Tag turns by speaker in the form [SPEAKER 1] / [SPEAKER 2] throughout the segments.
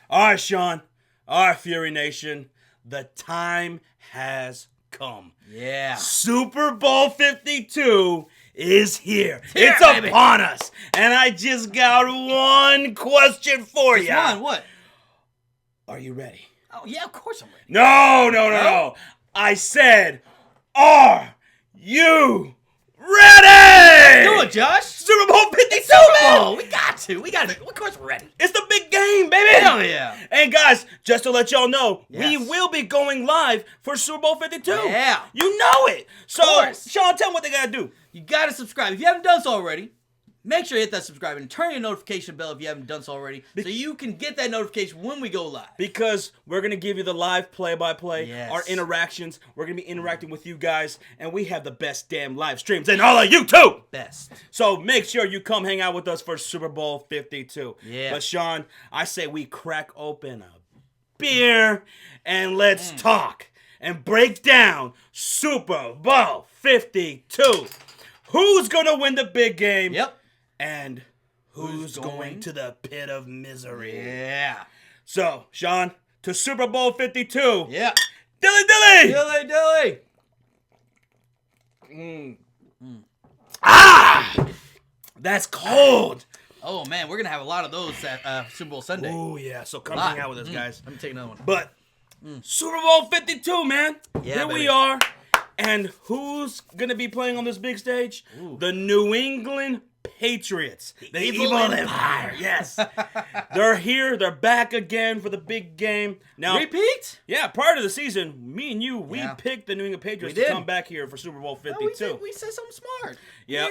[SPEAKER 1] All right, Sean. All right, Fury Nation. The time has come.
[SPEAKER 2] Yeah.
[SPEAKER 1] Super Bowl 52 is here.
[SPEAKER 2] here,
[SPEAKER 1] It's
[SPEAKER 2] baby.
[SPEAKER 1] upon us. And I just got one question for you.
[SPEAKER 2] Just one, what?
[SPEAKER 1] Are you ready?
[SPEAKER 2] Oh, yeah, of course I'm ready.
[SPEAKER 1] No. I said, are you ready?
[SPEAKER 2] Do it, Josh.
[SPEAKER 1] Super Bowl 52, man.
[SPEAKER 2] Oh, we got to. Of course we're ready.
[SPEAKER 1] It's the big game, baby.
[SPEAKER 2] Hell yeah.
[SPEAKER 1] And guys, just to let y'all know, we
[SPEAKER 2] Yes.
[SPEAKER 1] will be going live for Super Bowl 52.
[SPEAKER 2] Yeah.
[SPEAKER 1] You know it. So,
[SPEAKER 2] course.
[SPEAKER 1] Sean, tell them what they got to do.
[SPEAKER 2] You got to subscribe. If you haven't done so already, make sure you hit that subscribe and turn your notification bell if you haven't done so already so you can get that notification when we go live.
[SPEAKER 1] Because we're going to give you the live play-by-play,
[SPEAKER 2] Yes.
[SPEAKER 1] our interactions. We're going to be interacting with you guys, and we have the best damn live streams and all of you too.
[SPEAKER 2] Best.
[SPEAKER 1] So make sure you come hang out with us for Super Bowl 52.
[SPEAKER 2] Yeah.
[SPEAKER 1] But Sean, I say we crack open a beer and let's talk and break down Super Bowl 52. Who's going to win the big game?
[SPEAKER 2] Yep.
[SPEAKER 1] And who's going to the pit of misery?
[SPEAKER 2] Yeah.
[SPEAKER 1] So, Sean, to Super Bowl 52.
[SPEAKER 2] Yeah.
[SPEAKER 1] Dilly!
[SPEAKER 2] Dilly.
[SPEAKER 1] Ah! That's cold.
[SPEAKER 2] Oh, man, we're going to have a lot of those at Super Bowl Sunday.
[SPEAKER 1] Oh, yeah. So come hang out with us, guys.
[SPEAKER 2] Let me take another one.
[SPEAKER 1] But Super Bowl 52, man.
[SPEAKER 2] Yeah,
[SPEAKER 1] Here we
[SPEAKER 2] baby.
[SPEAKER 1] are. And who's going to be playing on this big stage?
[SPEAKER 2] Ooh.
[SPEAKER 1] The New England Patriots. The
[SPEAKER 2] Evil Empire.
[SPEAKER 1] Yes. They're here. They're back again for the big game. Now,
[SPEAKER 2] Repeat?
[SPEAKER 1] yeah, prior to the season, me and you, we
[SPEAKER 2] Yeah.
[SPEAKER 1] picked the New England Patriots
[SPEAKER 2] We
[SPEAKER 1] to
[SPEAKER 2] did.
[SPEAKER 1] come back here for Super Bowl
[SPEAKER 2] No,
[SPEAKER 1] 52.
[SPEAKER 2] we said something smart.
[SPEAKER 1] Yep.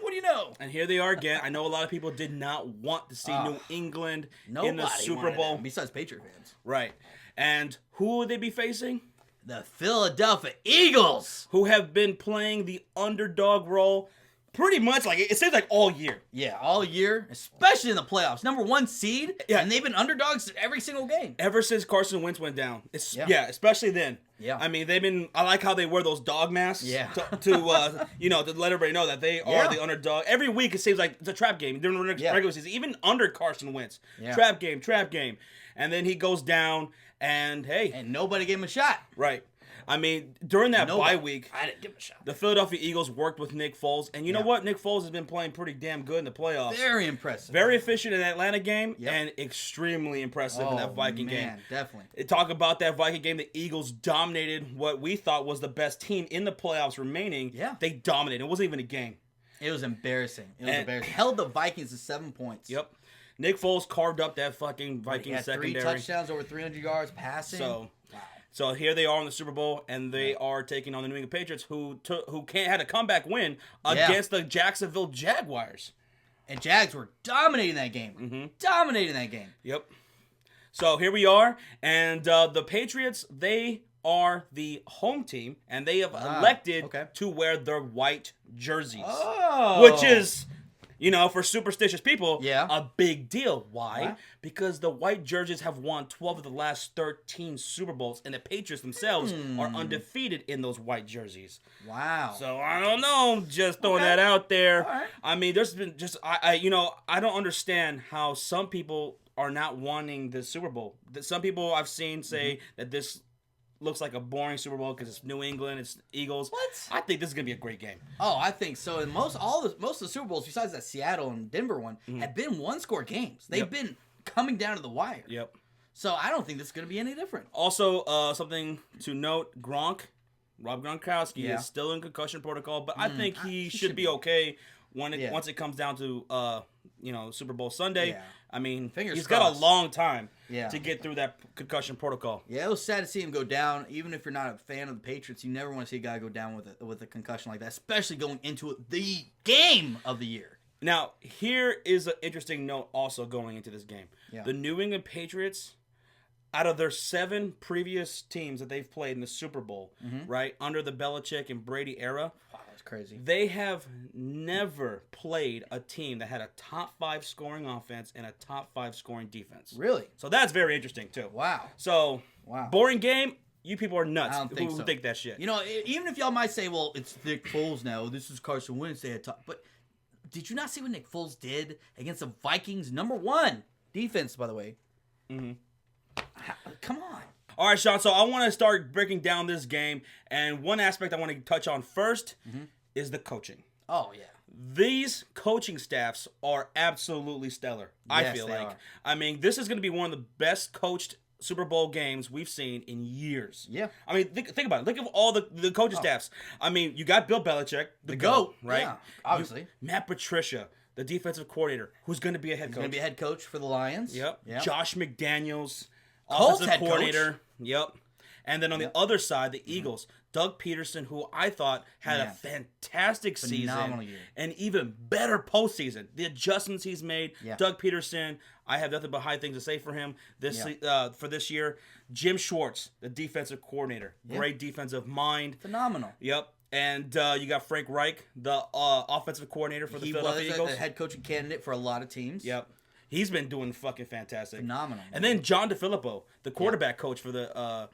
[SPEAKER 2] What do you know?
[SPEAKER 1] And here they are again. I know a lot of people did not want to see New England
[SPEAKER 2] Nobody
[SPEAKER 1] in the Super
[SPEAKER 2] wanted
[SPEAKER 1] Bowl.
[SPEAKER 2] that, besides Patriot fans.
[SPEAKER 1] Right. And who would they be facing?
[SPEAKER 2] The Philadelphia Eagles.
[SPEAKER 1] Who have been playing the underdog role pretty much like it seems like all year.
[SPEAKER 2] Yeah, all year, especially in the playoffs. Number 1 seed,
[SPEAKER 1] Yeah.
[SPEAKER 2] and they've been underdogs every single game.
[SPEAKER 1] Ever since Carson Wentz went down.
[SPEAKER 2] Yeah.
[SPEAKER 1] Especially then.
[SPEAKER 2] Yeah.
[SPEAKER 1] I mean, I like how they wear those dog masks
[SPEAKER 2] Yeah.
[SPEAKER 1] to let everybody know that they are
[SPEAKER 2] Yeah.
[SPEAKER 1] the underdog. Every week it seems like it's a trap game during the
[SPEAKER 2] Yeah.
[SPEAKER 1] regular season, even under Carson Wentz.
[SPEAKER 2] Yeah.
[SPEAKER 1] Trap game. And then he goes down and hey,
[SPEAKER 2] And nobody gave him a shot.
[SPEAKER 1] right. I mean, during that
[SPEAKER 2] Nobody.
[SPEAKER 1] bye week,
[SPEAKER 2] I didn't give him a shot.
[SPEAKER 1] the Philadelphia Eagles worked with Nick Foles, and you know
[SPEAKER 2] Yeah.
[SPEAKER 1] what? Nick Foles has been playing pretty damn good in the playoffs.
[SPEAKER 2] Very impressive.
[SPEAKER 1] Very efficient in that Atlanta game,
[SPEAKER 2] Yep.
[SPEAKER 1] and extremely impressive in that Viking game.
[SPEAKER 2] Definitely.
[SPEAKER 1] Talk about that Viking game. The Eagles dominated what we thought was the best team in the playoffs remaining.
[SPEAKER 2] Yeah.
[SPEAKER 1] They dominated. It wasn't even a game.
[SPEAKER 2] It was embarrassing.
[SPEAKER 1] And-
[SPEAKER 2] Held the Vikings to 7 points.
[SPEAKER 1] Yep. Nick Foles carved up that fucking Viking
[SPEAKER 2] He had 3
[SPEAKER 1] secondary.
[SPEAKER 2] touchdowns, over 300 yards passing.
[SPEAKER 1] So,
[SPEAKER 2] wow.
[SPEAKER 1] so here they are in the Super Bowl, and they are taking on the New England Patriots, who had a comeback win
[SPEAKER 2] Yeah.
[SPEAKER 1] against the Jacksonville Jaguars.
[SPEAKER 2] And Jags were dominating that game.
[SPEAKER 1] Mm-hmm.
[SPEAKER 2] Dominating that game.
[SPEAKER 1] Yep. So here we are, and the Patriots, they are the home team, and they have elected to wear their white jerseys,
[SPEAKER 2] Oh.
[SPEAKER 1] which is, for superstitious people,
[SPEAKER 2] Yeah.
[SPEAKER 1] a big deal. Why?
[SPEAKER 2] Why?
[SPEAKER 1] Because the white jerseys have won 12 of the last 13 Super Bowls, and the Patriots themselves are undefeated in those white jerseys.
[SPEAKER 2] Wow.
[SPEAKER 1] So I don't know, just throwing that out there.
[SPEAKER 2] All right.
[SPEAKER 1] I mean, there's been just I don't understand how some people are not wanting the Super Bowl. Some people I've seen say that this looks like a boring Super Bowl because it's New England, it's Eagles.
[SPEAKER 2] What?
[SPEAKER 1] I think this is gonna be a great game.
[SPEAKER 2] Oh, I think so. And most of the Super Bowls, besides that Seattle and Denver one, have been 1-score games. They've
[SPEAKER 1] Yep.
[SPEAKER 2] been coming down to the wire.
[SPEAKER 1] Yep.
[SPEAKER 2] So I don't think this is going to be any different.
[SPEAKER 1] Also, something to note: Rob Gronkowski
[SPEAKER 2] Yeah.
[SPEAKER 1] is still in concussion protocol, but I think he should
[SPEAKER 2] should
[SPEAKER 1] be
[SPEAKER 2] be.
[SPEAKER 1] okay once it comes down to Super Bowl Sunday.
[SPEAKER 2] Yeah.
[SPEAKER 1] I mean,
[SPEAKER 2] Fingers
[SPEAKER 1] he's got
[SPEAKER 2] crossed.
[SPEAKER 1] a long time
[SPEAKER 2] Yeah.
[SPEAKER 1] to get through that concussion protocol.
[SPEAKER 2] Yeah, it was sad to see him go down. Even if you're not a fan of the Patriots, you never want to see a guy go down with a concussion like that, especially going into the game of the year.
[SPEAKER 1] Now, here is an interesting note also going into this game.
[SPEAKER 2] Yeah.
[SPEAKER 1] The New England Patriots, out of their 7 previous teams that they've played in the Super Bowl, right, under the Belichick and Brady era,
[SPEAKER 2] Wow, that's crazy.
[SPEAKER 1] they have never played a team that had a top 5 scoring offense and a top 5 scoring defense.
[SPEAKER 2] Really?
[SPEAKER 1] So that's very interesting, too.
[SPEAKER 2] Wow.
[SPEAKER 1] So,
[SPEAKER 2] Wow.
[SPEAKER 1] boring game, you people are nuts
[SPEAKER 2] I don't think
[SPEAKER 1] who
[SPEAKER 2] so.
[SPEAKER 1] think that shit.
[SPEAKER 2] You know, even if y'all might say, well, it's Nick Foles now. This is Carson Wentz. They had top. But did you not see what Nick Foles did against the Vikings? Number 1 defense, by the way.
[SPEAKER 1] Mm-hmm.
[SPEAKER 2] come on.
[SPEAKER 1] All right, Sean. So I want to start breaking down this game, and one aspect I want to touch on first is the coaching.
[SPEAKER 2] Oh yeah.
[SPEAKER 1] These coaching staffs are absolutely stellar. I
[SPEAKER 2] Yes,
[SPEAKER 1] feel
[SPEAKER 2] they
[SPEAKER 1] like.
[SPEAKER 2] are.
[SPEAKER 1] I mean, this is going to be one of the best coached Super Bowl games we've seen in years.
[SPEAKER 2] Yeah.
[SPEAKER 1] I mean, think about it. Look at all the coaching staffs. I mean, you got Bill Belichick, the GOAT, right?
[SPEAKER 2] Yeah, obviously.
[SPEAKER 1] Matt Patricia, the defensive coordinator, who's going to be a head coach.
[SPEAKER 2] Going to be head coach for the Lions.
[SPEAKER 1] Yep.
[SPEAKER 2] Yep.
[SPEAKER 1] Josh McDaniels,
[SPEAKER 2] Colts
[SPEAKER 1] offensive
[SPEAKER 2] head
[SPEAKER 1] coordinator.
[SPEAKER 2] coach.
[SPEAKER 1] Yep. And then on the other side, the Eagles, Doug Peterson, who I thought had a fantastic
[SPEAKER 2] Phenomenal
[SPEAKER 1] season
[SPEAKER 2] year.
[SPEAKER 1] and even better postseason. The adjustments he's made.
[SPEAKER 2] Yeah.
[SPEAKER 1] Doug Peterson, I have nothing but high things to say for him for this year. Jim Schwartz, the defensive coordinator, great defensive mind.
[SPEAKER 2] Phenomenal.
[SPEAKER 1] Yep. And you got Frank Reich, the offensive coordinator for the Philadelphia Eagles.
[SPEAKER 2] He was a head coaching candidate for a lot of teams.
[SPEAKER 1] Yep. He's been doing fucking fantastic.
[SPEAKER 2] Phenomenal.
[SPEAKER 1] And then John DeFilippo, the quarterback coach for the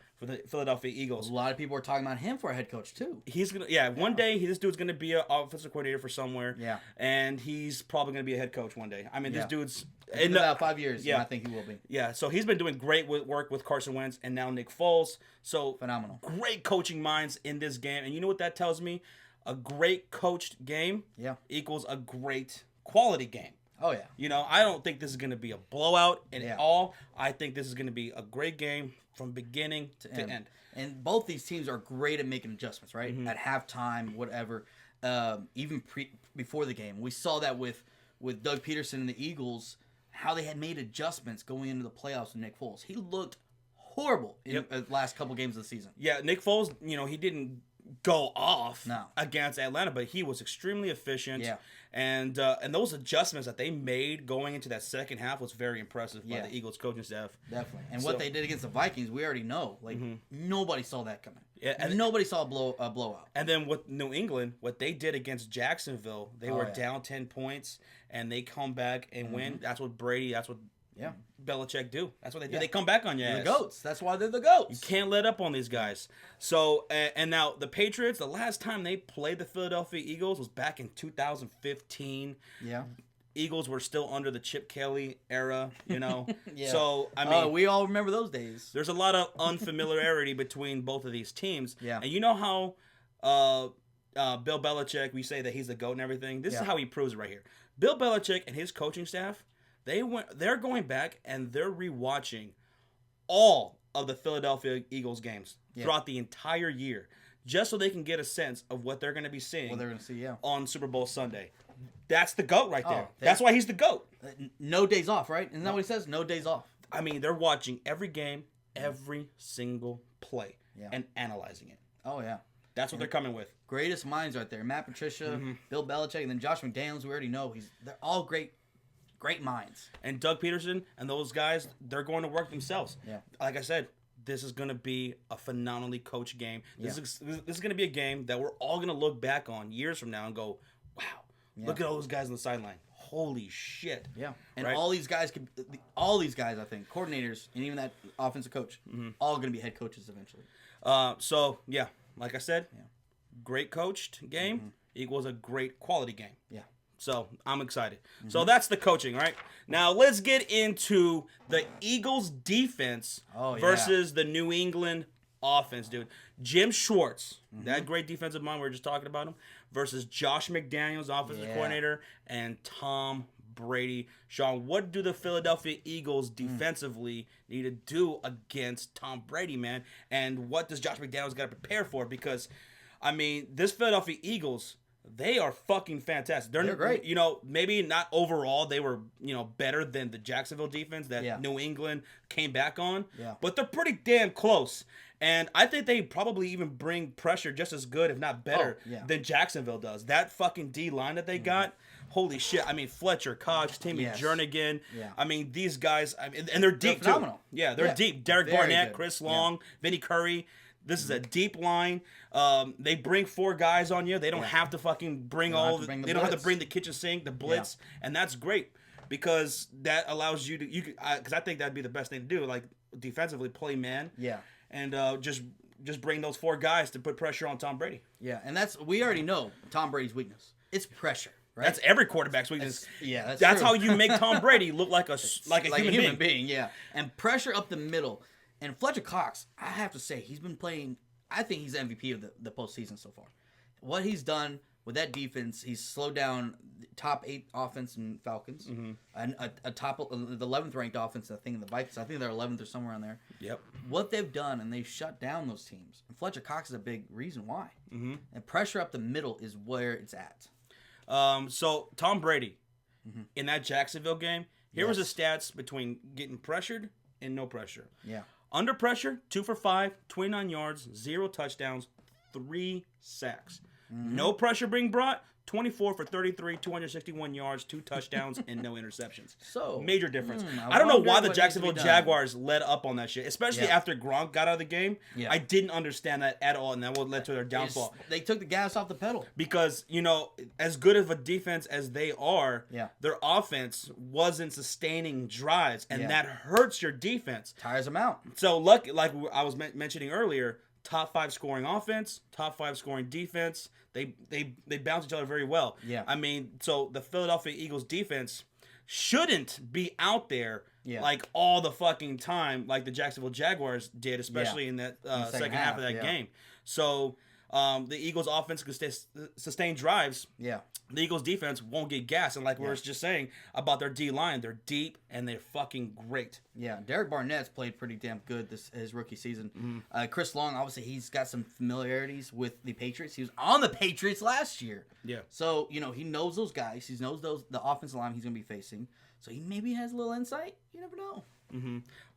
[SPEAKER 1] Philadelphia Eagles.
[SPEAKER 2] A lot of people are talking about him for a head coach too.
[SPEAKER 1] He's gonna, one day this dude's gonna be an offensive coordinator for somewhere.
[SPEAKER 2] Yeah.
[SPEAKER 1] And he's probably gonna be a head coach one day. I mean, this dude's
[SPEAKER 2] in about 5 years.
[SPEAKER 1] Yeah.
[SPEAKER 2] I think he will be.
[SPEAKER 1] Yeah. So he's been doing great work with Carson Wentz and now Nick Foles. So
[SPEAKER 2] Phenomenal.
[SPEAKER 1] Great coaching minds in this game, and you know what that tells me? A great coached game equals a great quality game.
[SPEAKER 2] Oh, yeah.
[SPEAKER 1] You know, I don't think this is going to be a blowout at all. I think this is going to be a great game from beginning to end.
[SPEAKER 2] And both these teams are great at making adjustments, right? At halftime, whatever, even before the game. We saw that with Doug Peterson and the Eagles, how they had made adjustments going into the playoffs with Nick Foles. He looked horrible in the last couple games of the season.
[SPEAKER 1] Yeah, Nick Foles, you know, he didn't go off
[SPEAKER 2] No.
[SPEAKER 1] against Atlanta, but he was extremely efficient.
[SPEAKER 2] Yeah.
[SPEAKER 1] And those adjustments that they made going into that second half was very impressive by the Eagles coaching staff.
[SPEAKER 2] Definitely. And what they did against the Vikings, we already know. Like, nobody saw that coming.
[SPEAKER 1] Yeah, and
[SPEAKER 2] nobody saw a blowout.
[SPEAKER 1] And then with New England, what they did against Jacksonville, they were down 10 points, and they come back and win. That's what Brady, that's what Belichick do. That's what they do. They come back on you.
[SPEAKER 2] They're the GOATs. That's why they're the GOATs.
[SPEAKER 1] You can't let up on these guys. So, and now the Patriots, the last time they played the Philadelphia Eagles was back in 2015.
[SPEAKER 2] Yeah.
[SPEAKER 1] Eagles were still under the Chip Kelly era, you know. So, I mean,
[SPEAKER 2] we all remember those days.
[SPEAKER 1] there's a lot of unfamiliarity between both of these teams.
[SPEAKER 2] Yeah.
[SPEAKER 1] And you know how Bill Belichick, we say that he's the GOAT and everything. This is how he proves it right here. Bill Belichick and his coaching staff, they're going back and they're rewatching all of the Philadelphia Eagles games throughout the entire year, just so they can get a sense of what they're going to be seeing.
[SPEAKER 2] What they're going to see,
[SPEAKER 1] on Super Bowl Sunday. That's the GOAT right there.
[SPEAKER 2] Oh,
[SPEAKER 1] That's why he's the GOAT.
[SPEAKER 2] No days off, right? Isn't that what he says? No days off.
[SPEAKER 1] I mean, they're watching every game, every single play, and analyzing it.
[SPEAKER 2] Oh, yeah.
[SPEAKER 1] That's what they're coming with.
[SPEAKER 2] Greatest minds right there. Matt Patricia, Bill Belichick, and then Josh McDaniels, we already know. They're all great minds.
[SPEAKER 1] And Doug Peterson and those guys, they're going to work themselves.
[SPEAKER 2] Yeah.
[SPEAKER 1] Like I said, this is going to be a phenomenally coached game. This is going to be a game that we're all going to look back on years from now and go, wow, look at all those guys on the sideline. Holy shit.
[SPEAKER 2] Yeah. And all these guys, I think, coordinators, and even that offensive coach, all going to be head coaches eventually.
[SPEAKER 1] So, yeah, like I said, great coached game equals a great quality game.
[SPEAKER 2] Yeah.
[SPEAKER 1] So, I'm excited. So, that's the coaching, right? Now, let's get into the Eagles' defense versus the New England offense, dude. Jim Schwartz, that great defensive mind, we were just talking about him, versus Josh McDaniels, offensive coordinator, and Tom Brady. Sean, what do the Philadelphia Eagles defensively need to do against Tom Brady, man? And what does Josh McDaniels got to prepare for? Because, I mean, this Philadelphia Eagles, they are fucking fantastic.
[SPEAKER 2] They're great.
[SPEAKER 1] You know, maybe not overall they were, you know, better than the Jacksonville defense that New England came back on.
[SPEAKER 2] Yeah.
[SPEAKER 1] But they're pretty damn close. And I think they probably even bring pressure just as good, if not better, than Jacksonville does. That fucking D-line that they got, holy shit. I mean, Fletcher, Cox, Timmy Jernigan. Yeah. I mean, these guys, and they're deep,
[SPEAKER 2] they're phenomenal.
[SPEAKER 1] too. Yeah, they're deep. Derek
[SPEAKER 2] Very
[SPEAKER 1] Barnett,
[SPEAKER 2] good.
[SPEAKER 1] Chris Long, Vinny Curry. This is a deep line. They bring 4 guys on you. They don't have to fucking bring they don't have to bring the kitchen sink, the blitz, and that's great because that allows you to because I think that'd be the best thing to do, like defensively play man.
[SPEAKER 2] Yeah.
[SPEAKER 1] And just bring those 4 guys to put pressure on Tom Brady.
[SPEAKER 2] Yeah, and we already know Tom Brady's weakness. It's pressure. Right?
[SPEAKER 1] That's every quarterback's weakness.
[SPEAKER 2] That's
[SPEAKER 1] true.
[SPEAKER 2] How
[SPEAKER 1] you make Tom Brady look like a human being.
[SPEAKER 2] Yeah, and pressure up the middle. And Fletcher Cox, I have to say, he's been playing. I think he's the MVP of the postseason so far. What he's done with that defense, he's slowed down the top 8 offense in Falcons, and a top the 11th ranked offense. I think in the Vikings. I think they're 11th or somewhere on there.
[SPEAKER 1] Yep.
[SPEAKER 2] What they've done, and they've shut down those teams. And Fletcher Cox is a big reason why. And pressure up the middle is where it's at.
[SPEAKER 1] So Tom Brady in that Jacksonville game. Here was the stats between getting pressured and no pressure.
[SPEAKER 2] Yeah.
[SPEAKER 1] Under pressure, 2 for 5, 29 yards, 0 touchdowns, 3 sacks. No pressure being brought, 24 for 33, 261 yards, 2 touchdowns, and no interceptions.
[SPEAKER 2] So
[SPEAKER 1] major difference. I don't know why the Jacksonville Jaguars led up on that shit, especially after Gronk got out of the game. Yeah. I didn't understand that at all, and that led to their downfall.
[SPEAKER 2] They took the gas off the pedal.
[SPEAKER 1] Because, as good of a defense as they are, their offense wasn't sustaining drives, and that hurts your defense.
[SPEAKER 2] Tires them out.
[SPEAKER 1] So, like I was mentioning earlier, top 5 scoring offense, top 5 scoring defense. They bounce each other very well.
[SPEAKER 2] Yeah.
[SPEAKER 1] I mean, so the Philadelphia Eagles defense shouldn't be out there like all the fucking time like the Jacksonville Jaguars did, especially in that second half of that game. So the Eagles offense could sustain drives. Yeah. The Eagles defense won't get gas. And like we were just saying about their D-line, they're deep and they're fucking great.
[SPEAKER 2] Yeah, Derek Barnett's played pretty damn good his rookie season. Chris Long, obviously, he's got some familiarities with the Patriots. He was on the Patriots last year. Yeah. So, he knows those guys. He knows the offensive line he's going to be facing. So he maybe has a little insight. You never know.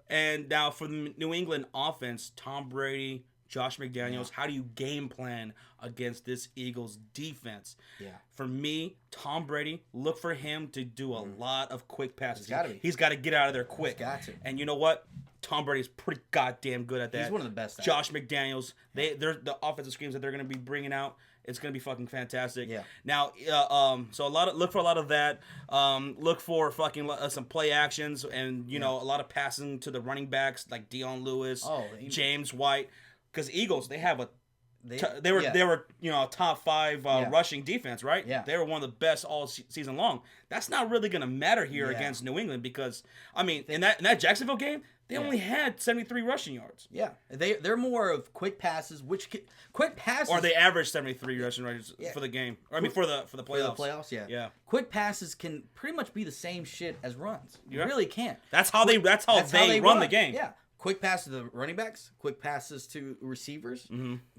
[SPEAKER 1] And now for the New England offense, Tom Brady, Josh McDaniels, how do you game plan against this Eagles defense? Yeah. For me, Tom Brady, look for him to do a lot of quick passes. He's got to get out of there quick.
[SPEAKER 2] He's got to.
[SPEAKER 1] And you know what? Tom Brady's pretty goddamn good at that.
[SPEAKER 2] He's one of the best.
[SPEAKER 1] Josh McDaniels, they're the offensive schemes that they're going to be bringing out. It's going to be fucking fantastic. Yeah. Now, so look for a lot of that. Look for fucking some play actions and a lot of passing to the running backs like Dion Lewis, James White. Because Eagles, they have they were a top 5 rushing defense, right? Yeah. They were one of the best all season long. That's not really going to matter here against New England because in that Jacksonville game, they only had 73 rushing yards.
[SPEAKER 2] Yeah, they're more of quick passes, quick passes.
[SPEAKER 1] Or they averaged 73 rushing yards for the game. Or for the playoffs.
[SPEAKER 2] For the playoffs, yeah. Quick passes can pretty much be the same shit as runs. You really can't.
[SPEAKER 1] That's how they run the game.
[SPEAKER 2] Yeah. Quick passes to the running backs, quick passes to receivers,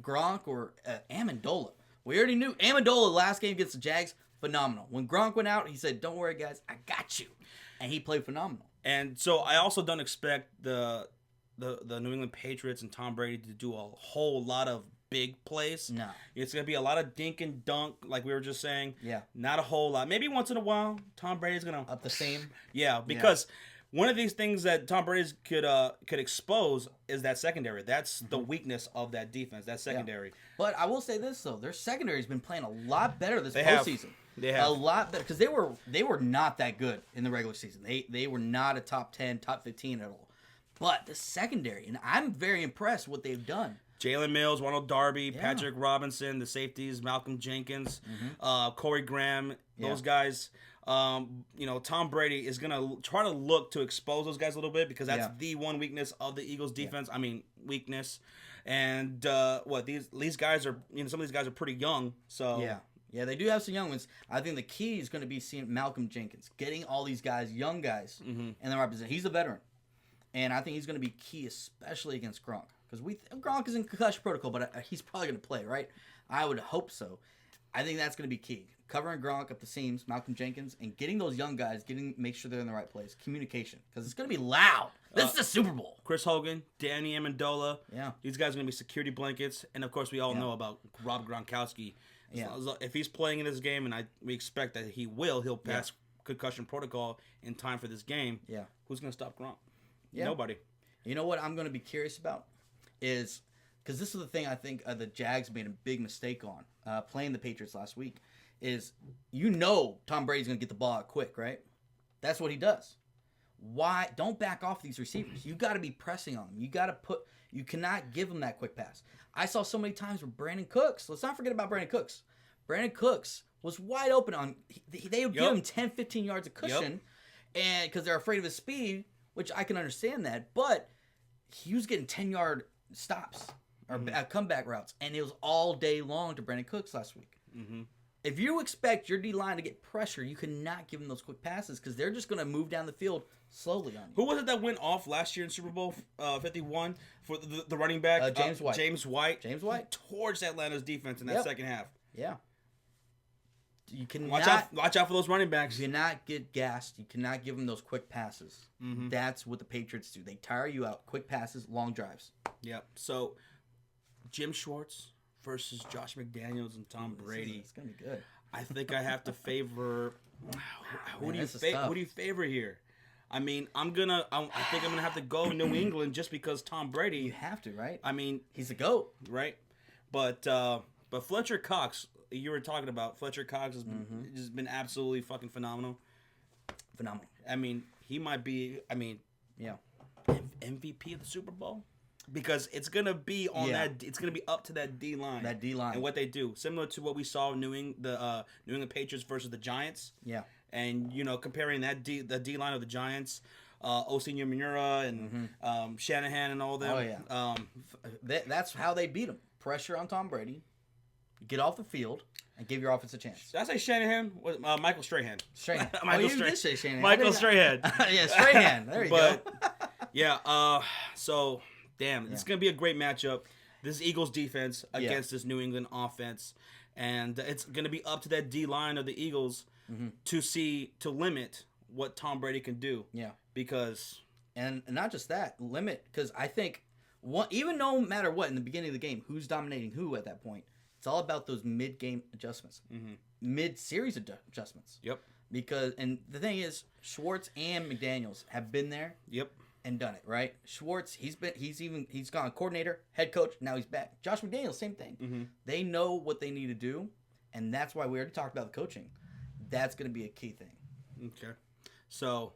[SPEAKER 2] Gronk or Amendola. We already knew Amendola last game against the Jags, phenomenal. When Gronk went out, he said, "Don't worry, guys, I got you," and he played phenomenal.
[SPEAKER 1] And so I also don't expect the New England Patriots and Tom Brady to do a whole lot of big plays. No, it's gonna be a lot of dink and dunk, like we were just saying. Yeah, not a whole lot. Maybe once in a while, Tom Brady's gonna
[SPEAKER 2] up the same.
[SPEAKER 1] Yeah, because. One of these things that Tom Brady could expose is that secondary. That's the weakness of that defense, that secondary. Yeah.
[SPEAKER 2] But I will say this, though. Their secondary has been playing a lot better this postseason.
[SPEAKER 1] They have.
[SPEAKER 2] A lot better. Because they were not that good in the regular season. They were not a top 10, top 15 at all. But the secondary, and I'm very impressed with what they've done.
[SPEAKER 1] Jalen Mills, Ronald Darby, Patrick Robinson, the safeties, Malcolm Jenkins, Corey Graham, those guys. Tom Brady is gonna try to look to expose those guys a little bit because that's the one weakness of the Eagles defense. I mean, weakness, and these guys are some of these guys are pretty young. So
[SPEAKER 2] yeah, they do have some young ones. I think the key is going to be seeing Malcolm Jenkins getting all these guys, young guys, in the right position. He's a veteran, and I think he's going to be key, especially against Gronk because Gronk is in concussion protocol, but he's probably going to play, right? I would hope so. I think that's going to be key. Covering Gronk up the seams, Malcolm Jenkins, and getting those young guys, make sure they're in the right place. Communication, because it's going to be loud. This is the Super Bowl.
[SPEAKER 1] Chris Hogan, Danny Amendola. Yeah. These guys are going to be security blankets. And, of course, we all know about Rob Gronkowski. Yeah. If he's playing in this game, and we expect that he'll pass concussion protocol in time for this game. Yeah. Who's going to stop Gronk? Yeah. Nobody.
[SPEAKER 2] You know what I'm going to be curious about is, because this is the thing I think the Jags made a big mistake on, playing the Patriots last week. Is Tom Brady's going to get the ball out quick, right? That's what he does. Why? Don't back off these receivers. You got to be pressing on them. You cannot give them that quick pass. I saw so many times where Brandon Cooks, let's not forget about Brandon Cooks. Brandon Cooks was wide open they would give him 10, 15 yards of cushion and because they're afraid of his speed, which I can understand that, but he was getting 10-yard stops or comeback routes, and it was all day long to Brandon Cooks last week.
[SPEAKER 1] Mm-hmm.
[SPEAKER 2] If you expect your D-line to get pressure, you cannot give them those quick passes because they're just going to move down the field slowly on you.
[SPEAKER 1] Who was it that went off last year in Super Bowl 51 for the running back?
[SPEAKER 2] James White.
[SPEAKER 1] James White.
[SPEAKER 2] James White.
[SPEAKER 1] He torched Atlanta's defense in that second half.
[SPEAKER 2] Yeah. You cannot
[SPEAKER 1] watch out for those running backs.
[SPEAKER 2] You cannot get gassed. You cannot give them those quick passes.
[SPEAKER 1] Mm-hmm.
[SPEAKER 2] That's what the Patriots do. They tire you out. Quick passes, long drives.
[SPEAKER 1] Yep. So, Jim Schwartz versus Josh McDaniels and Tom Brady.
[SPEAKER 2] It's gonna be good.
[SPEAKER 1] I think I have to favor. Who do you favor here? I mean, I think I'm gonna have to go New England just because Tom Brady.
[SPEAKER 2] You have to, right?
[SPEAKER 1] I mean,
[SPEAKER 2] he's a GOAT,
[SPEAKER 1] right? But Fletcher Cox, you were talking about Fletcher Cox has been, just been absolutely fucking phenomenal.
[SPEAKER 2] Phenomenal.
[SPEAKER 1] I mean, he might be. I mean,
[SPEAKER 2] yeah,
[SPEAKER 1] MVP of the Super Bowl. Because it's gonna be on that. It's gonna be up to that D line.
[SPEAKER 2] That D line
[SPEAKER 1] and what they do, similar to what we saw in New England Patriots versus the Giants.
[SPEAKER 2] Yeah.
[SPEAKER 1] And comparing the D line of the Giants, Osinio Manura and Shanahan and all them.
[SPEAKER 2] Oh yeah. That's how they beat him. Pressure on Tom Brady, get off the field, and give your offense a chance.
[SPEAKER 1] Did I say Shanahan? Michael Strahan.
[SPEAKER 2] Strahan.
[SPEAKER 1] Michael
[SPEAKER 2] you did say Shanahan.
[SPEAKER 1] Michael Strahan.
[SPEAKER 2] Yeah, Strahan. There you go.
[SPEAKER 1] Yeah. So. Damn, it's going to be a great matchup. This Eagles defense against this New England offense. And it's going to be up to that D-line of the Eagles to limit what Tom Brady can do.
[SPEAKER 2] Yeah.
[SPEAKER 1] Because...
[SPEAKER 2] And not just that, limit, because I think, even no matter what, in the beginning of the game, who's dominating who at that point, it's all about those mid-game adjustments. Mid-series adjustments.
[SPEAKER 1] Yep.
[SPEAKER 2] And the thing is, Schwartz and McDaniels have been there.
[SPEAKER 1] Yep.
[SPEAKER 2] And done it, right? Schwartz, he's gone coordinator, head coach, now he's back. Josh McDaniels, same thing. They know what they need to do, and that's why we already talked about the coaching. That's going to be a key thing.
[SPEAKER 1] Okay. So,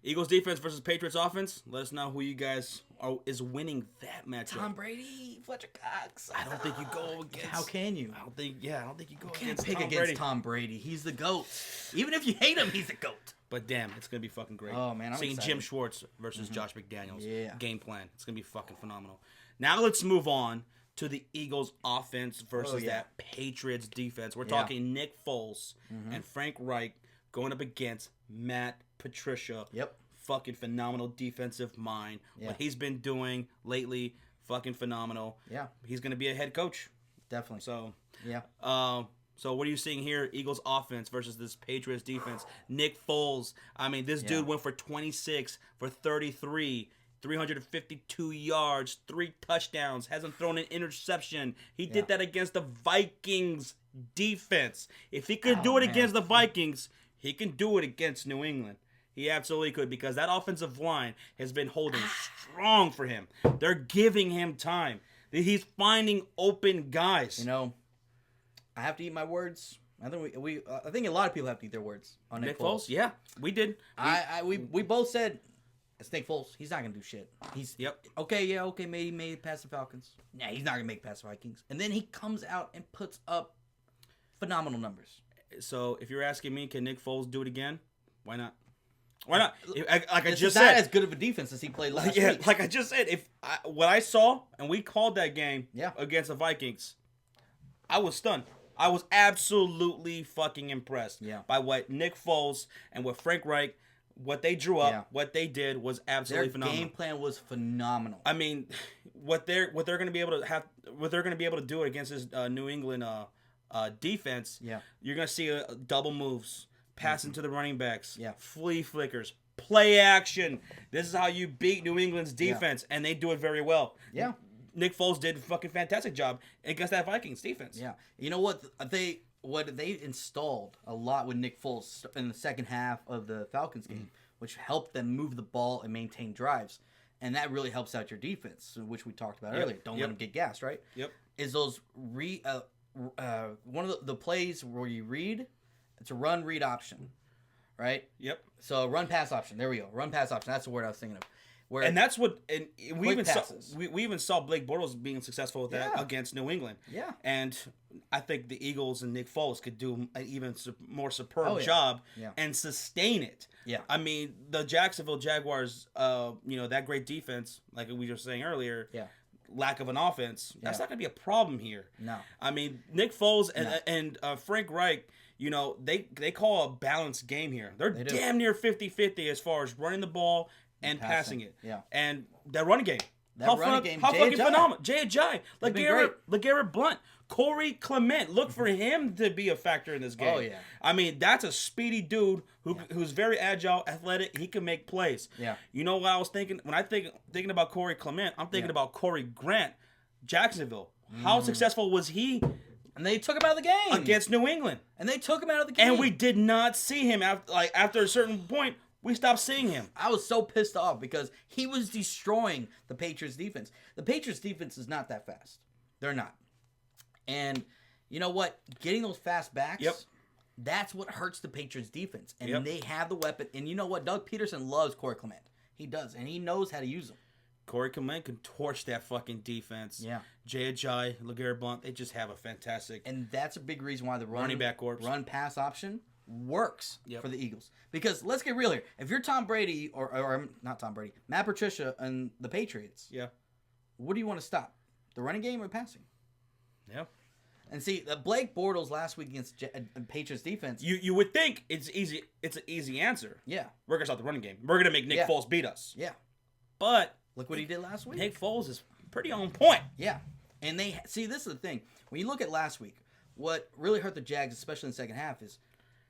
[SPEAKER 1] Eagles defense versus Patriots offense. Let us know who you guys is winning that matchup.
[SPEAKER 2] Tom Brady, Fletcher Cox.
[SPEAKER 1] I don't think you go against.
[SPEAKER 2] How can you?
[SPEAKER 1] I don't think you go
[SPEAKER 2] against Tom Brady. Tom Brady. He's the GOAT. Even if you hate him, he's the GOAT.
[SPEAKER 1] But damn, it's gonna be fucking great.
[SPEAKER 2] Oh man, I'm
[SPEAKER 1] seeing
[SPEAKER 2] excited.
[SPEAKER 1] Jim Schwartz versus Josh McDaniels.
[SPEAKER 2] Yeah.
[SPEAKER 1] Game plan. It's gonna be fucking phenomenal. Now let's move on to the Eagles offense versus that Patriots defense. We're talking Nick Foles and Frank Reich going up against Matt Patricia.
[SPEAKER 2] Yep.
[SPEAKER 1] Fucking phenomenal defensive mind.
[SPEAKER 2] Yeah.
[SPEAKER 1] What he's been doing lately, fucking phenomenal.
[SPEAKER 2] Yeah.
[SPEAKER 1] He's gonna be a head coach.
[SPEAKER 2] Definitely.
[SPEAKER 1] So
[SPEAKER 2] yeah.
[SPEAKER 1] So what are you seeing here? Eagles offense versus this Patriots defense. Nick Foles. I mean, this dude went for 26 for 33, 352 yards, 3 touchdowns, hasn't thrown an interception. He did that against the Vikings defense. If he could do it against the Vikings, he can do it against New England. He absolutely could, because that offensive line has been holding strong for him. They're giving him time. He's finding open guys.
[SPEAKER 2] I have to eat my words. I think I think a lot of people have to eat their words on Nick Foles.
[SPEAKER 1] Yeah, we did.
[SPEAKER 2] We both said it's Nick Foles. He's not gonna do shit. He's okay. Maybe he made past the Falcons. Nah, he's not gonna make past the Vikings. And then he comes out and puts up phenomenal numbers.
[SPEAKER 1] So if you're asking me, can Nick Foles do it again? Why not? Why not? I just
[SPEAKER 2] said,
[SPEAKER 1] not
[SPEAKER 2] as good of a defense as he played last week.
[SPEAKER 1] Like I just said, what I saw and we called that game against the Vikings, I was stunned. I was absolutely fucking impressed by what Nick Foles and what Frank Reich, what they drew up, what they did was absolutely phenomenal.
[SPEAKER 2] Their game plan was phenomenal.
[SPEAKER 1] I mean, what they're going to be able to do against this New England defense. Yeah, you're going to see double moves, passing to the running backs, flea flickers, play action. This is how you beat New England's defense, and they do it very well. Yeah. Nick Foles did a fucking fantastic job against that Vikings defense.
[SPEAKER 2] Yeah. You know what? They installed a lot with Nick Foles in the second half of the Falcons game, which helped them move the ball and maintain drives. And that really helps out your defense, which we talked about earlier. Don't let them get gassed, right? Yep. Is those one of the plays where you read, it's a run-read option, right?
[SPEAKER 1] Yep.
[SPEAKER 2] So run-pass option. There we go. Run-pass option. That's the word I was thinking of. Where
[SPEAKER 1] And that's what, and we
[SPEAKER 2] Quick
[SPEAKER 1] even saw
[SPEAKER 2] passes.
[SPEAKER 1] we even saw Blake Bortles being successful with that
[SPEAKER 2] Yeah.
[SPEAKER 1] against New England.
[SPEAKER 2] Yeah.
[SPEAKER 1] And I think the Eagles and Nick Foles could do an even more superb
[SPEAKER 2] Oh, yeah.
[SPEAKER 1] job
[SPEAKER 2] Yeah.
[SPEAKER 1] and sustain it.
[SPEAKER 2] Yeah.
[SPEAKER 1] I mean, the Jacksonville Jaguars, that great defense, like we were saying earlier,
[SPEAKER 2] Yeah.
[SPEAKER 1] lack of an offense, that's
[SPEAKER 2] Yeah.
[SPEAKER 1] not going to be a problem here.
[SPEAKER 2] No.
[SPEAKER 1] I mean, Nick Foles
[SPEAKER 2] No.
[SPEAKER 1] and Frank Reich, they call a balanced game here. They're
[SPEAKER 2] They do.
[SPEAKER 1] damn near 50-50 as far as running the ball and passing it.
[SPEAKER 2] Yeah.
[SPEAKER 1] And that running game.
[SPEAKER 2] That running game,
[SPEAKER 1] How
[SPEAKER 2] Jay
[SPEAKER 1] fucking
[SPEAKER 2] Ajayi.
[SPEAKER 1] phenomenal. Jay Ajayi.
[SPEAKER 2] They've been
[SPEAKER 1] LeGarrette Blunt. Corey Clement. Look for him to be a factor in this game.
[SPEAKER 2] Oh, yeah.
[SPEAKER 1] I mean, that's a speedy dude who's very agile, athletic. He can make plays.
[SPEAKER 2] Yeah.
[SPEAKER 1] You know what I was thinking? When I thinking about Corey Clement, I'm thinking about Corey Grant, Jacksonville. How successful was he
[SPEAKER 2] And they took him out of the game.
[SPEAKER 1] against New England?
[SPEAKER 2] And they took him out of the game.
[SPEAKER 1] And we did not see him after a certain point. We stopped seeing him.
[SPEAKER 2] I was so pissed off because he was destroying the Patriots defense. The Patriots defense is not that fast. They're not. And you know what? Getting those fast backs,
[SPEAKER 1] Yep.
[SPEAKER 2] that's what hurts the Patriots defense. And
[SPEAKER 1] Yep.
[SPEAKER 2] they have the weapon. And you know what? Doug Peterson loves Corey Clement. He does. And he knows how to use them.
[SPEAKER 1] Corey Clement can torch that fucking defense.
[SPEAKER 2] Yeah.
[SPEAKER 1] Jay Ajayi, LeGarrette Blunt, they just have a fantastic
[SPEAKER 2] And that's a big reason why the
[SPEAKER 1] running back corps.
[SPEAKER 2] run pass option works
[SPEAKER 1] Yep.
[SPEAKER 2] for the Eagles. Because let's get real here. If you're Tom Brady, or not Tom Brady, Matt Patricia and the Patriots,
[SPEAKER 1] Yeah.
[SPEAKER 2] what do you want to stop? The running game or passing?
[SPEAKER 1] Yeah.
[SPEAKER 2] And see, Blake Bortles last week against Patriots defense.
[SPEAKER 1] You would think it's easy. It's an easy answer.
[SPEAKER 2] Yeah,
[SPEAKER 1] We're gonna stop the running game. We're gonna make Nick
[SPEAKER 2] Yeah.
[SPEAKER 1] Foles beat us.
[SPEAKER 2] yeah.
[SPEAKER 1] But
[SPEAKER 2] Look what he did last week.
[SPEAKER 1] Nick Foles is pretty on point.
[SPEAKER 2] Yeah. And they see, this is the thing. When you look at last week, what really hurt the Jags, especially in the second half, is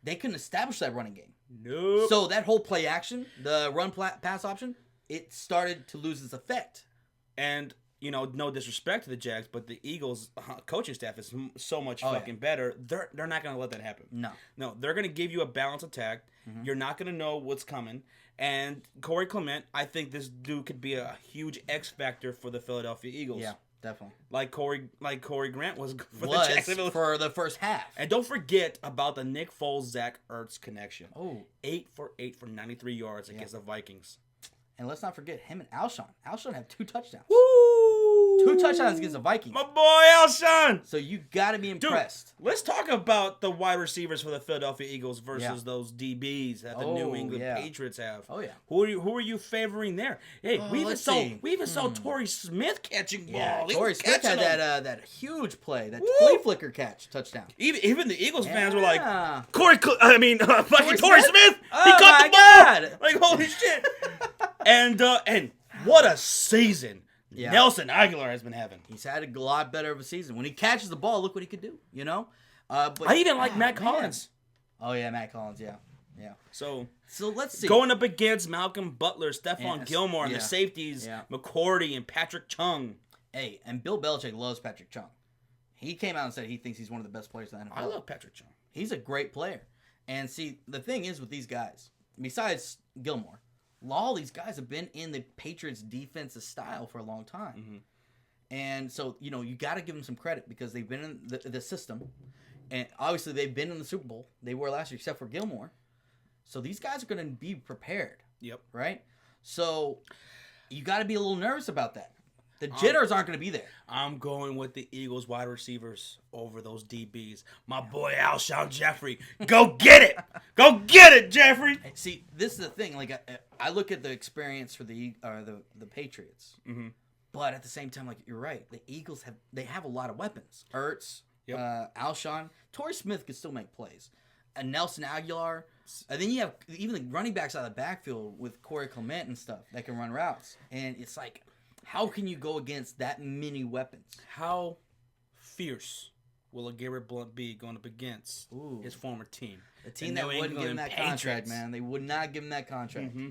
[SPEAKER 2] they couldn't establish that running game.
[SPEAKER 1] Nope.
[SPEAKER 2] So that whole play action, the run pass option, it started to lose its effect.
[SPEAKER 1] And no disrespect to the Jags, but the Eagles coaching staff is so much
[SPEAKER 2] Oh, yeah.
[SPEAKER 1] fucking better. They're not gonna let that happen.
[SPEAKER 2] No.
[SPEAKER 1] They're gonna give you a balanced attack.
[SPEAKER 2] Mm-hmm.
[SPEAKER 1] You're not gonna know what's coming. And Corey Clement, I think this dude could be a huge X factor for the Philadelphia Eagles.
[SPEAKER 2] Yeah, definitely.
[SPEAKER 1] Like Corey Grant was for the
[SPEAKER 2] Was
[SPEAKER 1] Jacksonville.
[SPEAKER 2] for the first half.
[SPEAKER 1] And don't forget about the Nick Foles Zach Ertz connection.
[SPEAKER 2] Oh,
[SPEAKER 1] 8 for 8 for 93 yards against the Vikings.
[SPEAKER 2] and let's not forget him and Alshon. Alshon had 2 touchdowns.
[SPEAKER 1] Woo!
[SPEAKER 2] 2 touchdowns against the Vikings.
[SPEAKER 1] My boy Alshon.
[SPEAKER 2] So you got to be
[SPEAKER 1] Dude,
[SPEAKER 2] impressed.
[SPEAKER 1] let's talk about the wide receivers for the Philadelphia Eagles versus
[SPEAKER 2] Yeah.
[SPEAKER 1] those DBs that the
[SPEAKER 2] Oh,
[SPEAKER 1] New England
[SPEAKER 2] yeah.
[SPEAKER 1] Patriots have.
[SPEAKER 2] Oh, yeah.
[SPEAKER 1] Who are you favoring there? Hey, we even
[SPEAKER 2] let's
[SPEAKER 1] saw
[SPEAKER 2] see.
[SPEAKER 1] Torrey Smith catching
[SPEAKER 2] Yeah,
[SPEAKER 1] balls. He
[SPEAKER 2] Torrey
[SPEAKER 1] was
[SPEAKER 2] Smith had
[SPEAKER 1] catching them.
[SPEAKER 2] that huge play, that
[SPEAKER 1] Woo!
[SPEAKER 2] flea flicker catch touchdown.
[SPEAKER 1] Even the Eagles fans were like,
[SPEAKER 2] Yeah.
[SPEAKER 1] fucking Torrey
[SPEAKER 2] Smith?
[SPEAKER 1] Smith.
[SPEAKER 2] Oh,
[SPEAKER 1] He caught
[SPEAKER 2] my
[SPEAKER 1] the ball.
[SPEAKER 2] God.
[SPEAKER 1] Like holy shit. and what a season
[SPEAKER 2] Yeah.
[SPEAKER 1] Nelson Aguilar has been having.
[SPEAKER 2] He's had a lot better of a season. When he catches the ball, look what he could do. But
[SPEAKER 1] I even like Matt
[SPEAKER 2] man.
[SPEAKER 1] Collins.
[SPEAKER 2] Oh yeah, Matt Collins. Yeah.
[SPEAKER 1] So
[SPEAKER 2] Let's see.
[SPEAKER 1] going up against Malcolm Butler, Stephon
[SPEAKER 2] Yes.
[SPEAKER 1] Gilmore, and
[SPEAKER 2] Yeah.
[SPEAKER 1] the safeties,
[SPEAKER 2] Yeah.
[SPEAKER 1] McCourty and Patrick Chung.
[SPEAKER 2] Hey, and Bill Belichick loves Patrick Chung. He came out and said he thinks he's one of the best players in the NFL.
[SPEAKER 1] I love Patrick Chung.
[SPEAKER 2] He's a great player. And see, the thing is with these guys, besides Gilmore, all these guys have been in the Patriots' defensive style for a long time.
[SPEAKER 1] Mm-hmm.
[SPEAKER 2] And so, you got to give them some credit because they've been in the system. And obviously, they've been in the Super Bowl. They were last year, except for Gilmore. So these guys are going to be prepared,
[SPEAKER 1] Yep.
[SPEAKER 2] right? So you got to be a little nervous about that. The jitters aren't going to be there.
[SPEAKER 1] I'm going with the Eagles wide receivers over those DBs. My boy Alshon Jeffrey. Go get it. Go get it, Jeffrey.
[SPEAKER 2] See, this is the thing. Like I look at the experience for the Patriots,
[SPEAKER 1] Mm-hmm.
[SPEAKER 2] but at the same time, like you're right, the Eagles have a lot of weapons. Ertz,
[SPEAKER 1] Yep.
[SPEAKER 2] Alshon, Torrey Smith can still make plays, and Nelson Aguilar. And then you have even the running backs out of the backfield with Corey Clement and stuff that can run routes. And it's like, how can you go against that many weapons?
[SPEAKER 1] How fierce will LeGarrette Blunt be going up against
[SPEAKER 2] Ooh.
[SPEAKER 1] his former team?
[SPEAKER 2] The team
[SPEAKER 1] The
[SPEAKER 2] that
[SPEAKER 1] New
[SPEAKER 2] wouldn't give him
[SPEAKER 1] England
[SPEAKER 2] that contract,
[SPEAKER 1] Patriots.
[SPEAKER 2] man. They would not give him that contract.
[SPEAKER 1] Mm-hmm.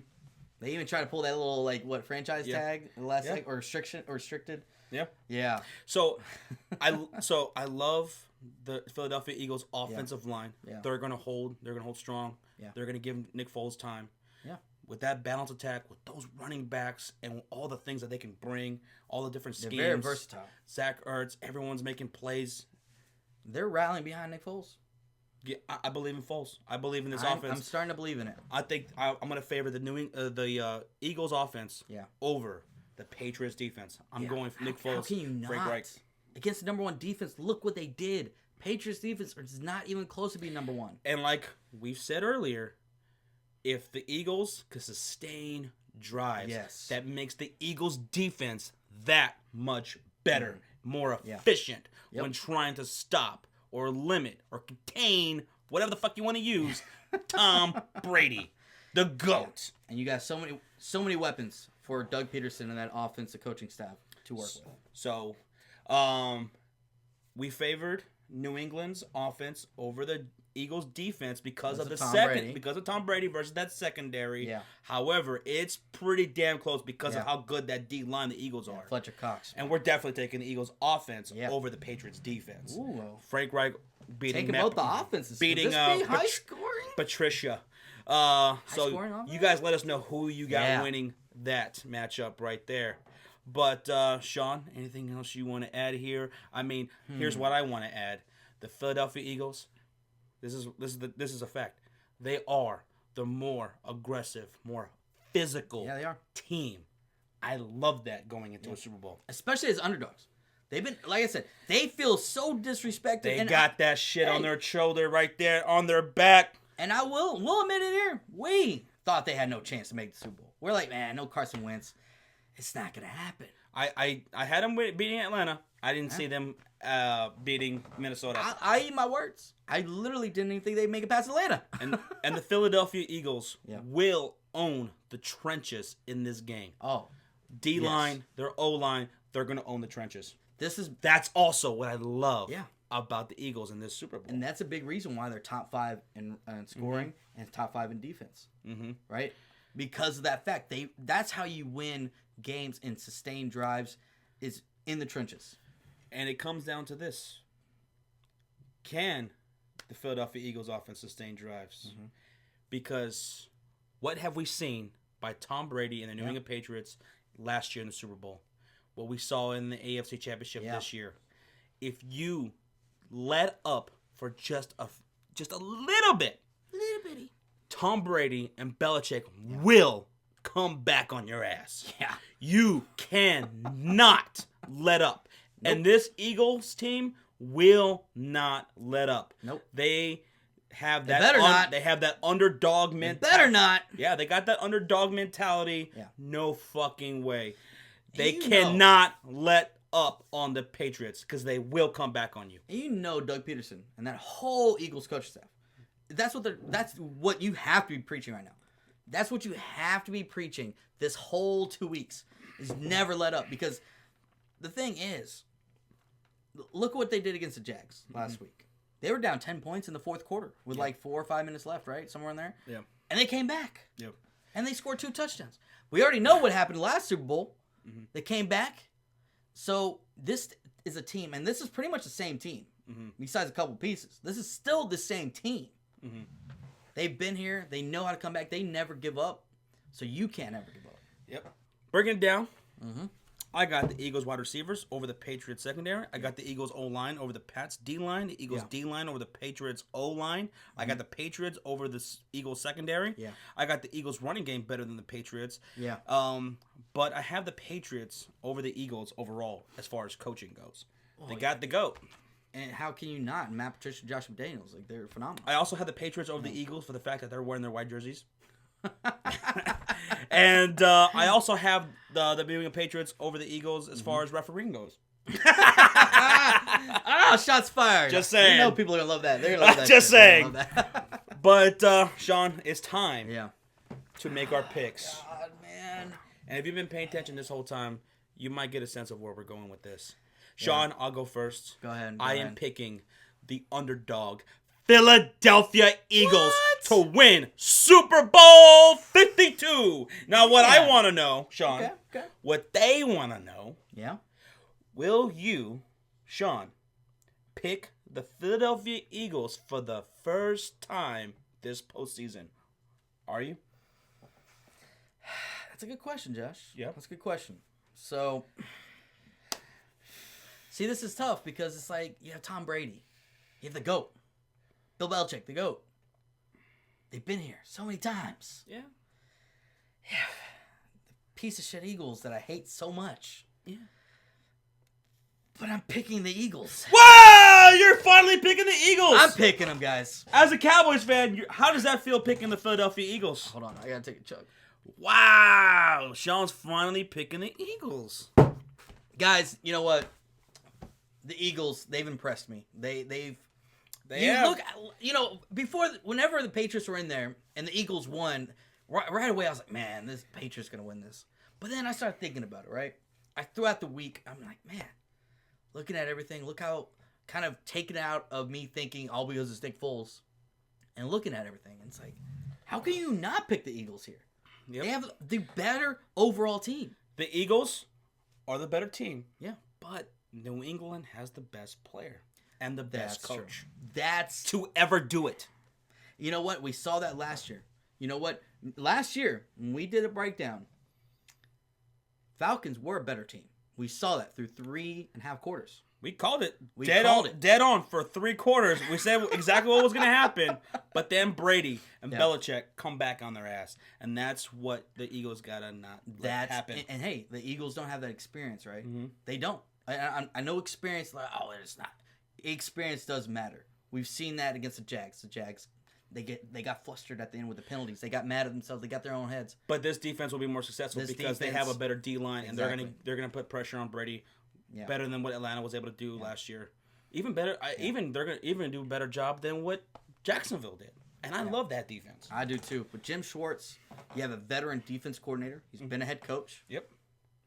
[SPEAKER 2] They even tried to pull that little franchise
[SPEAKER 1] Yeah.
[SPEAKER 2] tag last
[SPEAKER 1] Yeah.
[SPEAKER 2] or restricted.
[SPEAKER 1] Yeah.
[SPEAKER 2] Yeah.
[SPEAKER 1] So I love the Philadelphia Eagles offensive line.
[SPEAKER 2] Yeah.
[SPEAKER 1] They're gonna hold strong.
[SPEAKER 2] Yeah.
[SPEAKER 1] They're gonna give Nick Foles time.
[SPEAKER 2] Yeah.
[SPEAKER 1] With that balanced attack, with those running backs and all the things that they can bring, all the different
[SPEAKER 2] They're
[SPEAKER 1] schemes.
[SPEAKER 2] very versatile.
[SPEAKER 1] Zach Ertz, everyone's making plays.
[SPEAKER 2] They're rallying behind Nick Foles.
[SPEAKER 1] Yeah, I believe in Foles. I believe in this
[SPEAKER 2] I'm
[SPEAKER 1] offense.
[SPEAKER 2] starting to believe in it.
[SPEAKER 1] I think I'm going to favor the Eagles offense over the Patriots defense. I'm going for Nick Foles.
[SPEAKER 2] How can you not?
[SPEAKER 1] Frank Reich.
[SPEAKER 2] Against the number 1 defense, look what they did. Patriots defense is not even close to being number 1.
[SPEAKER 1] And like we've said earlier, if the Eagles could sustain drives, that makes the Eagles defense that much better, more efficient when trying to stop or limit or contain whatever the fuck you want to use Tom Brady, the GOAT.
[SPEAKER 2] And you got so many weapons for Doug Peterson and that offensive coaching staff to work with.
[SPEAKER 1] So, we favored New England's offense over the Eagles' defense because of Tom Brady versus that secondary.
[SPEAKER 2] Yeah.
[SPEAKER 1] However, it's pretty damn close because of how good that D line the Eagles are.
[SPEAKER 2] Fletcher Cox.
[SPEAKER 1] And we're definitely taking the Eagles' offense over the Patriots' defense.
[SPEAKER 2] Ooh.
[SPEAKER 1] Frank Reich beating
[SPEAKER 2] both the offenses.
[SPEAKER 1] beating
[SPEAKER 2] high scoring.
[SPEAKER 1] Patricia.
[SPEAKER 2] Scoring
[SPEAKER 1] you guys let us know who you got winning that matchup right there. But Sean, anything else you want to add here? I mean, here's what I want to add: the Philadelphia Eagles. This is a fact. They are the more aggressive, more physical team. I love that going into a Super Bowl,
[SPEAKER 2] especially as underdogs. They've been, like I said, they feel so disrespected.
[SPEAKER 1] They got that shit on their shoulder right there, on their back.
[SPEAKER 2] And I will admit it here. We thought they had no chance to make the Super Bowl. We're like, man, no Carson Wentz. It's not going to happen.
[SPEAKER 1] I had them beating Atlanta. I didn't see them beating Minnesota.
[SPEAKER 2] I eat my words. I literally didn't even think they'd make it past Atlanta.
[SPEAKER 1] and the Philadelphia Eagles will own the trenches in this game.
[SPEAKER 2] Oh.
[SPEAKER 1] D-line, their O-line, they're going to own the trenches.
[SPEAKER 2] That's
[SPEAKER 1] also what I love about the Eagles in this Super Bowl.
[SPEAKER 2] And that's a big reason why they're top 5 in scoring and top 5 in defense. Right? Because of that fact. That's how you win games and sustain drives is in the trenches.
[SPEAKER 1] And it comes down to this. Can the Philadelphia Eagles offense sustain drives? Because what have we seen by Tom Brady and the New England Patriots last year in the Super Bowl? What we saw in the AFC Championship this year. If you let up for just a little bit, Tom Brady and Belichick will come back on your ass.
[SPEAKER 2] Yeah.
[SPEAKER 1] You cannot let up. Nope. And this Eagles team will not let up.
[SPEAKER 2] Nope.
[SPEAKER 1] They have that they have that underdog mentality.
[SPEAKER 2] Better not.
[SPEAKER 1] Yeah, they got that underdog mentality.
[SPEAKER 2] Yeah.
[SPEAKER 1] No fucking way. They cannot let up on the Patriots because they will come back on you.
[SPEAKER 2] And you know Doug Peterson and that whole Eagles coaching staff. That's what you have to be preaching right now. That's what you have to be preaching this whole 2 weeks is never let up. Because the thing is, look what they did against the Jags last week. They were down 10 points in the fourth quarter with like 4 or 5 minutes left, right? Somewhere in there.
[SPEAKER 1] Yeah.
[SPEAKER 2] And they came back.
[SPEAKER 1] Yep.
[SPEAKER 2] And they scored 2 touchdowns. We already know what happened last Super Bowl. They came back. So this is a team, and this is pretty much the same team, besides a couple pieces. This is still the same team. They've been here. They know how to come back. They never give up. So you can't ever give up.
[SPEAKER 1] Yep. Breaking it down, I got the Eagles wide receivers over the Patriots secondary. I got the Eagles O-line over the Pats D-line. The Eagles D-line over the Patriots O-line. I got the Patriots over the Eagles secondary.
[SPEAKER 2] Yeah.
[SPEAKER 1] I got the Eagles running game better than the Patriots.
[SPEAKER 2] Yeah.
[SPEAKER 1] But I have the Patriots over the Eagles overall as far as coaching goes. They got the GOAT.
[SPEAKER 2] And how can you not? Matt Patricia, Josh McDaniels, like they're phenomenal.
[SPEAKER 1] I also had the Patriots over the Eagles for the fact that they're wearing their white jerseys. And I also have the New England Patriots over the Eagles as far as refereeing goes.
[SPEAKER 2] Shots fired.
[SPEAKER 1] Just saying.
[SPEAKER 2] You know people are going to love that. They're going to love that.
[SPEAKER 1] Just saying.
[SPEAKER 2] That.
[SPEAKER 1] But, Sean, it's time to make our picks.
[SPEAKER 2] God, man.
[SPEAKER 1] And if you've been paying attention this whole time, you might get a sense of where we're going with this. Sean, I'll go first.
[SPEAKER 2] Go ahead.
[SPEAKER 1] I am picking the underdog Philadelphia Eagles to win Super Bowl 52. Now, what I want to know, Sean, what they want to know, will you, Sean, pick the Philadelphia Eagles for the first time this postseason? Are you?
[SPEAKER 2] That's a good question, Josh.
[SPEAKER 1] Yeah.
[SPEAKER 2] That's a good question. So, see, this is tough because it's like you have Tom Brady. You have the GOAT. Bill Belichick, the GOAT. They've been here so many times.
[SPEAKER 1] Yeah.
[SPEAKER 2] Yeah. The piece of shit Eagles that I hate so much.
[SPEAKER 1] Yeah.
[SPEAKER 2] But I'm picking the Eagles.
[SPEAKER 1] Wow! You're finally picking the Eagles!
[SPEAKER 2] I'm picking them, guys.
[SPEAKER 1] As a Cowboys fan, how does that feel picking the Philadelphia Eagles?
[SPEAKER 2] Hold on, I gotta take a chug.
[SPEAKER 1] Wow! Sean's finally picking the Eagles.
[SPEAKER 2] Guys, you know what? The Eagles, they've impressed me. They've
[SPEAKER 1] have.
[SPEAKER 2] Look, whenever the Patriots were in there and the Eagles won, right away I was like, man, this Patriots gonna win this. But then I started thinking about it, right? Throughout the week, I'm like, man, looking at everything, look how kind of taken out of me thinking all because it's Nick Foles, and looking at everything, and it's like, how can you not pick the Eagles here? Yep. They have the better overall team.
[SPEAKER 1] The Eagles are the better team.
[SPEAKER 2] Yeah.
[SPEAKER 1] But New England has the best player and the best coach.
[SPEAKER 2] True. That's
[SPEAKER 1] to ever do it.
[SPEAKER 2] You know what? We saw that last year. You know what? Last year, when we did a breakdown, Falcons were a better team. We saw that through 3.5 quarters.
[SPEAKER 1] We called it.
[SPEAKER 2] We called it.
[SPEAKER 1] Dead on for 3 quarters. We said exactly what was going to happen. But then Brady and Belichick come back on their ass. And that's what the Eagles got to not let happen.
[SPEAKER 2] And hey, the Eagles don't have that experience, right?
[SPEAKER 1] Mm-hmm.
[SPEAKER 2] They don't. I know experience, like, it's not. Experience does matter. We've seen that against the Jags. The Jags, they got flustered at the end with the penalties. They got mad at themselves. They got their own heads.
[SPEAKER 1] But this defense will be more successful because they have a better D-line.
[SPEAKER 2] Exactly.
[SPEAKER 1] And they're gonna put pressure on Brady. Yeah. Better than what Atlanta was able to do last year. Even better. They're gonna do a better job than what Jacksonville did. And I love that defense.
[SPEAKER 2] I do too. With Jim Schwartz, you have a veteran defense coordinator. He's been a head coach.
[SPEAKER 1] Yep.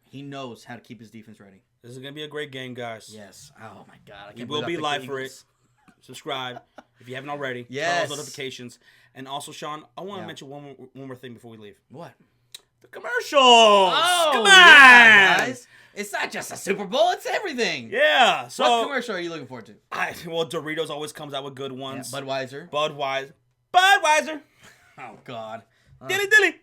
[SPEAKER 2] He knows how to keep his defense ready.
[SPEAKER 1] This is gonna be a great game, guys.
[SPEAKER 2] Yes. Oh my God.
[SPEAKER 1] We will be live for it. Subscribe if you haven't already.
[SPEAKER 2] Yes.
[SPEAKER 1] Turn on those notifications. And also, Sean, I want to mention one more thing before we leave.
[SPEAKER 2] What?
[SPEAKER 1] The commercials. Oh, come on,
[SPEAKER 2] guys. It's not just a Super Bowl, it's everything.
[SPEAKER 1] Yeah. So
[SPEAKER 2] what commercial are you looking forward to?
[SPEAKER 1] Doritos always comes out with good ones.
[SPEAKER 2] Yeah, Budweiser. Oh God.
[SPEAKER 1] Dilly.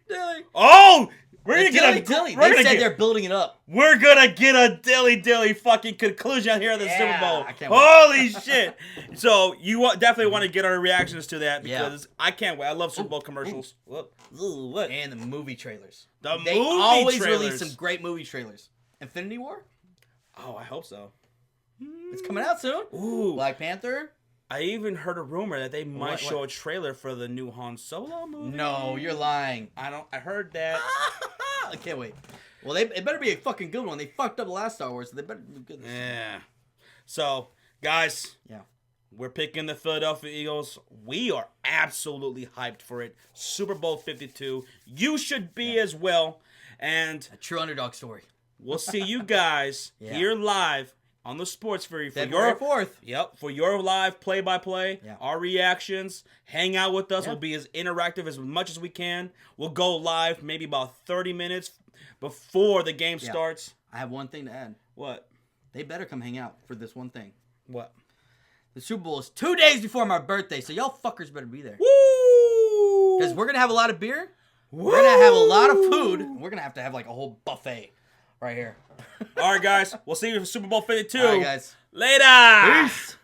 [SPEAKER 1] Oh, we're gonna get a
[SPEAKER 2] dilly. They said they're building it up.
[SPEAKER 1] We're gonna get a dilly fucking conclusion here at the Super Bowl.
[SPEAKER 2] I can't wait.
[SPEAKER 1] Holy shit! So you definitely want to get our reactions to that because I can't wait. I love Super Bowl commercials. What?
[SPEAKER 2] And the movie trailers.
[SPEAKER 1] They
[SPEAKER 2] always release some great movie trailers. Infinity War?
[SPEAKER 1] Oh, I hope so.
[SPEAKER 2] It's coming out soon.
[SPEAKER 1] Ooh.
[SPEAKER 2] Black Panther?
[SPEAKER 1] I even heard a rumor that they might show a trailer for the new Han Solo movie.
[SPEAKER 2] No, you're lying.
[SPEAKER 1] I heard that.
[SPEAKER 2] I can't wait. Well, it better be a fucking good one. They fucked up the last Star Wars, so they better be good.
[SPEAKER 1] Yeah. So, guys.
[SPEAKER 2] Yeah.
[SPEAKER 1] We're picking the Philadelphia Eagles. We are absolutely hyped for it. Super Bowl 52. You should be as well. And
[SPEAKER 2] a true underdog story.
[SPEAKER 1] We'll see you guys here live on the Sports Fury for
[SPEAKER 2] February 4th.
[SPEAKER 1] Yep, for your live play-by-play, our reactions. Hang out with us. We'll be as interactive as much as we can. We'll go live maybe about 30 minutes before the game starts.
[SPEAKER 2] I have one thing to add.
[SPEAKER 1] What?
[SPEAKER 2] They better come hang out for this one thing.
[SPEAKER 1] What?
[SPEAKER 2] The Super Bowl is 2 days before my birthday, so y'all fuckers better be there.
[SPEAKER 1] Woo!
[SPEAKER 2] Because we're going to have a lot of beer. Woo! We're going to have a lot of food. We're going to have like a whole buffet right here.
[SPEAKER 1] All right, guys. We'll see you for Super Bowl 52.
[SPEAKER 2] All right, guys.
[SPEAKER 1] Later.
[SPEAKER 2] Peace.